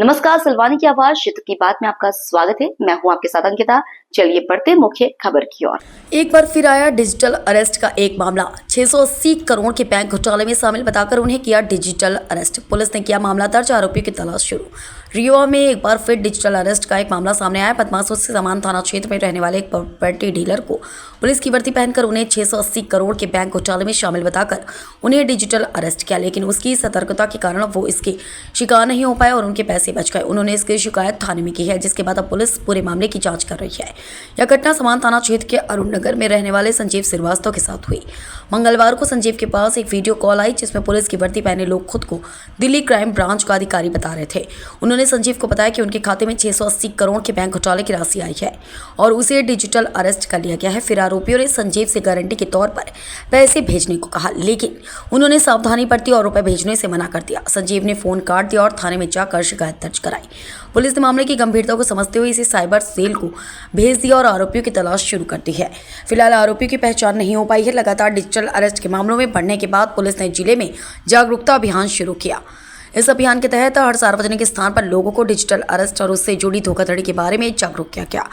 नमस्कार, सलवानी की आवाज क्षेत्र की बात में आपका स्वागत है। मैं हूं आपके साथ अंकिता। चलिए बढ़ते मुख्य खबर की ओर। एक बार फिर आया डिजिटल अरेस्ट का एक मामला। 680 करोड़ के बैंक घोटाले में शामिल बताकर उन्हें किया डिजिटल अरेस्ट। पुलिस ने किया मामला दर्ज, आरोपियों की तलाश शुरू। रीवा में एक बार फिर डिजिटल अरेस्ट का एक मामला सामने आया। बदमाशों से समान थाना क्षेत्र में रहने वाले एक प्रॉपर्टी डीलर को पुलिस की वर्दी पहनकर उन्हें 680 करोड़ के बैंक घोटाले में शामिल बताकर उन्हें डिजिटल अरेस्ट किया, लेकिन उसकी सतर्कता के कारण वो इसके शिकार नहीं हो पाए और उनके पैसे बच गए। उन्होंने इसकी शिकायत थाने में की है, जिसके बाद अब पुलिस पूरे मामले की जांच कर रही है। यह घटना समान थाना क्षेत्र के अरुण नगर में रहने वाले संजीव श्रीवास्तव के साथ हुई। मंगलवार को संजीव के पास एक वीडियो कॉल आई, जिसमें पुलिस की वर्दी पहने लोग खुद को दिल्ली क्राइम ब्रांच का अधिकारी बता रहे थे। उन्होंने संजीव को बताया कि उनके खाते में 680 करोड़ के बैंक घोटाले की राशि आई है और उसे डिजिटल अरेस्ट कर लिया गया है। फिर आरोपियों ने संजीव से गारंटी के तौर पर पैसे भेजने को कहा, लेकिन उन्होंने सावधानी बरती और रुपए भेजने से मना कर दिया। संजीव ने फोन काट दिया और थाने में जाकर शिकायत दर्ज कराई। पुलिस ने मामले की गंभीरता को समझते हुए इसे साइबर सेल को भेज दिया और आरोपियों की तलाश शुरू कर दी है। फिलहाल आरोपियों की पहचान नहीं हो पाई है। लगातार डिजिटल अरेस्ट के मामलों में बढ़ने के बाद पुलिस ने जिले में जागरूकता अभियान शुरू किया। इस अभियान के तहत हर सार्वजनिक स्थान पर लोगों को डिजिटल अरेस्ट और उससे जुड़ी धोखाधड़ी के बारे में जागरूक किया गया।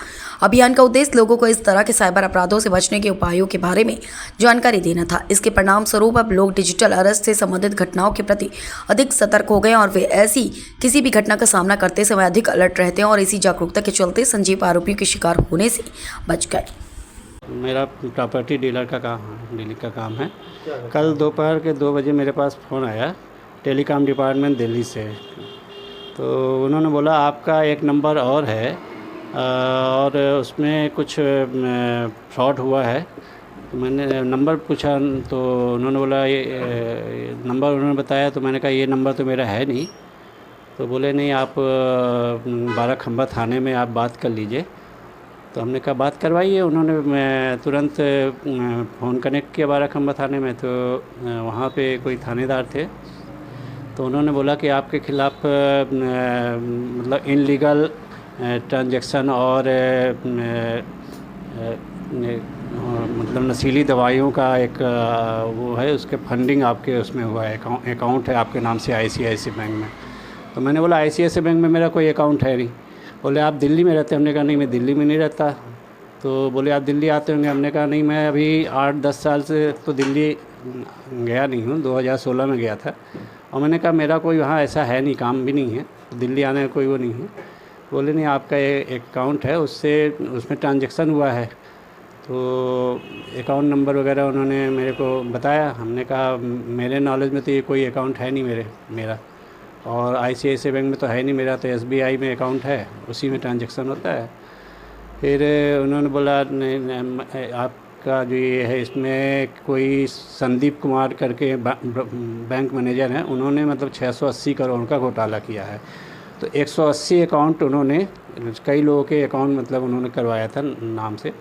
अभियान का उद्देश्य लोगों को इस तरह के साइबर अपराधों से बचने के उपायों के बारे में जानकारी देना था। इसके परिणाम स्वरूप अब लोग डिजिटल अरेस्ट से संबंधित घटनाओं के प्रति अधिक सतर्क हो गए और वे ऐसी किसी भी घटना का सामना करते समय अधिक अलर्ट रहते हैं और इसी जागरूकता के चलते संजीव आरोपियों के शिकार होने से बच गए। मेरा प्रॉपर्टी डीलर का काम है। कल दोपहर के 2 बजे मेरे पास फ़ोन आया टेलीकॉम डिपार्टमेंट दिल्ली से। तो उन्होंने बोला आपका एक नंबर और है और उसमें कुछ फ्रॉड हुआ है। तो मैंने नंबर पूछा तो उन्होंने बोला ये नंबर उन्होंने बताया। तो मैंने कहा ये नंबर तो मेरा है नहीं। तो बोले नहीं, आप 12 खंबा थाने में आप बात कर लीजिए। तो हमने कहा बात करवाइए। उन्होंने मैं तुरंत फ़ोन कनेक्ट किया 12 खंबा थाने में। तो वहाँ पे कोई थानेदार थे। तो उन्होंने बोला कि आपके ख़िलाफ़ मतलब इनलीगल ट्रांजैक्शन और मतलब नशीली दवाइयों का एक वो है, उसके फंडिंग आपके उसमें हुआ है, अकाउंट है आपके नाम से ICICI बैंक में। तो मैंने बोला ICICI बैंक में मेरा कोई अकाउंट है नहीं। बोले आप दिल्ली में रहते हैं? हमने कहा नहीं, मैं दिल्ली में नहीं रहता। तो बोले आप दिल्ली आते होंगे? हमने कहा नहीं, मैं अभी 8-10 साल से तो दिल्ली गया नहीं हूँ, 2016 में गया था। और मैंने कहा मेरा कोई वहाँ ऐसा है नहीं, काम भी नहीं है, तो दिल्ली आने का कोई वो नहीं है। बोले नहीं, आपका एक अकाउंट है, उसमें ट्रांजैक्शन हुआ है। तो अकाउंट नंबर वगैरह उन्होंने मेरे को बताया। हमने कहा मेरे नॉलेज में तो ये कोई अकाउंट है नहीं मेरा, और ICICI बैंक में तो है नहीं मेरा, तो SBI में अकाउंट है, उसी में ट्रांजैक्शन होता है। फिर उन्होंने बोला नहीं, आपका जो ये है इसमें कोई संदीप कुमार करके बैंक मैनेजर हैं, उन्होंने मतलब 680 करोड़ का घोटाला किया है। तो 180 अकाउंट उन्होंने कई लोगों के अकाउंट मतलब उन्होंने करवाया था नाम से।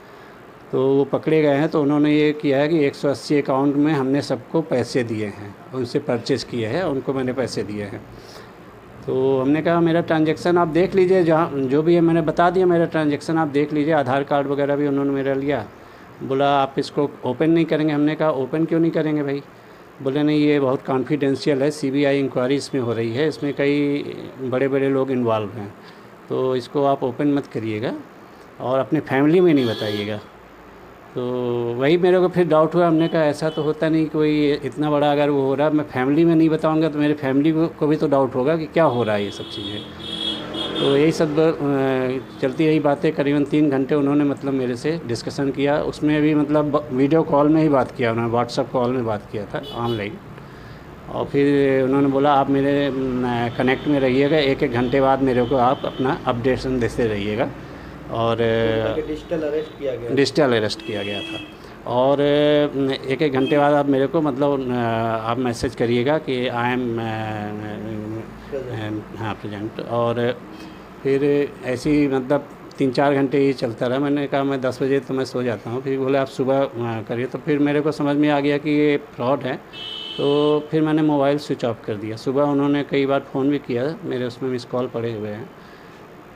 तो वो पकड़े गए हैं। तो उन्होंने ये किया है कि 180 अकाउंट में हमने सबको पैसे दिए हैं, उनसे परचेज़ किए हैं, उनको मैंने पैसे दिए हैं। तो हमने कहा मेरा ट्रांजैक्शन आप देख लीजिए, जहाँ जो भी है मैंने बता दिया, मेरा ट्रांजैक्शन आप देख लीजिए। आधार कार्ड वगैरह भी उन्होंने मेरा लिया। बोला आप इसको ओपन नहीं करेंगे? हमने कहा ओपन क्यों नहीं करेंगे भाई? बोले नहीं, ये बहुत कॉन्फिडेंशियल है, CBI इंक्वायरी इसमें हो रही है, इसमें कई बड़े बड़े लोग इन्वॉल्व हैं, तो इसको आप ओपन मत करिएगा और अपने फैमिली में नहीं बताइएगा। तो वही मेरे को फिर डाउट हुआ। हमने कहा ऐसा तो होता नहीं, कोई इतना बड़ा अगर वो हो रहा है, मैं फैमिली में नहीं बताऊंगा तो मेरे फैमिली को भी तो डाउट होगा कि क्या हो रहा है ये सब चीज़ें। तो यही सब चलती रही बातें। करीबन 3 घंटे उन्होंने मतलब मेरे से डिस्कशन किया। उसमें भी मतलब वीडियो कॉल में ही बात किया उन्होंने, व्हाट्सएप कॉल में बात किया था ऑनलाइन। और फिर उन्होंने बोला आप मेरे कनेक्ट में रहिएगा, 1-1 घंटे बाद मेरे को आप अपना अपडेशन देते रहिएगा। और डिजिटल अरेस्ट किया गया था। और 1-1 घंटे बाद आप मेरे को मतलब आप मैसेज करिएगा कि आई एम हाँ प्रेजेंट। और फिर ऐसी मतलब 3-4 घंटे ही चलता रहा। मैंने कहा मैं 10 बजे तो मैं सो जाता हूँ। फिर बोले आप सुबह करिए। तो फिर मेरे को समझ में आ गया कि ये फ्रॉड है। तो फिर मैंने मोबाइल स्विच ऑफ कर दिया। सुबह उन्होंने कई बार फ़ोन भी किया, मेरे उसमें मिस कॉल पड़े हुए हैं।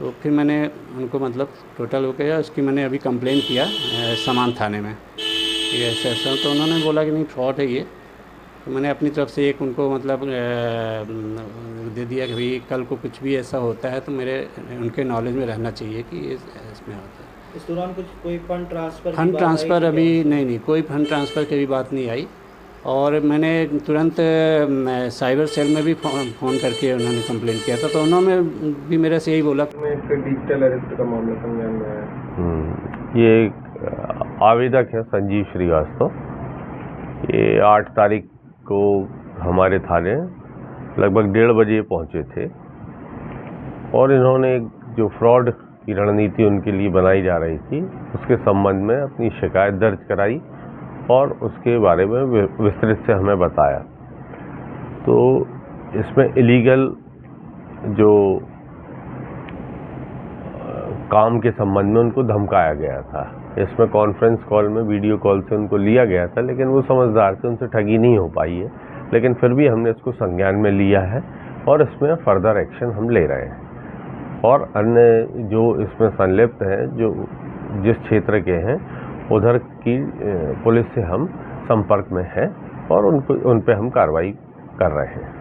तो फिर मैंने उनको मतलब टोटल हो गया, उसकी मैंने अभी कंप्लेंट किया समान थाने में, ये ऐसा। तो उन्होंने बोला कि नहीं फ्रॉड है ये, तो मैंने अपनी तरफ से एक उनको मतलब दे दिया कि भाई कल को कुछ भी ऐसा होता है तो मेरे उनके नॉलेज में रहना चाहिए कि इसमें होता है। इस दौरान कुछ कोई फंड ट्रांसफ़र फंड ट्रांसफ़र अभी नहीं कोई फंड ट्रांसफ़र की भी बात नहीं आई। और मैंने तुरंत साइबर सेल में भी फ़ोन करके उन्होंने कंप्लेन किया था, तो उन्होंने भी मेरे से यही बोला। एक डिजिटल अरेस्ट का मामला संज्ञान में आया। ये एक आवेदक है संजीव श्रीवास्तव। ये 8 तारीख को हमारे थाने लगभग 1:30 बजे पहुंचे थे और इन्होंने जो फ्रॉड की रणनीति उनके लिए बनाई जा रही थी उसके संबंध में अपनी शिकायत दर्ज कराई और उसके बारे में विस्तृत से हमें बताया। तो इसमें इलीगल जो काम के संबंध में उनको धमकाया गया था। इसमें कॉन्फ्रेंस कॉल में वीडियो कॉल से उनको लिया गया था, लेकिन वो समझदार थे, उनसे ठगी नहीं हो पाई है। लेकिन फिर भी हमने इसको संज्ञान में लिया है और इसमें फर्दर एक्शन हम ले रहे हैं। और अन्य जो इसमें संलिप्त हैं, जो जिस क्षेत्र के हैं, उधर की पुलिस से हम संपर्क में हैं और उन पे हम कार्रवाई कर रहे हैं।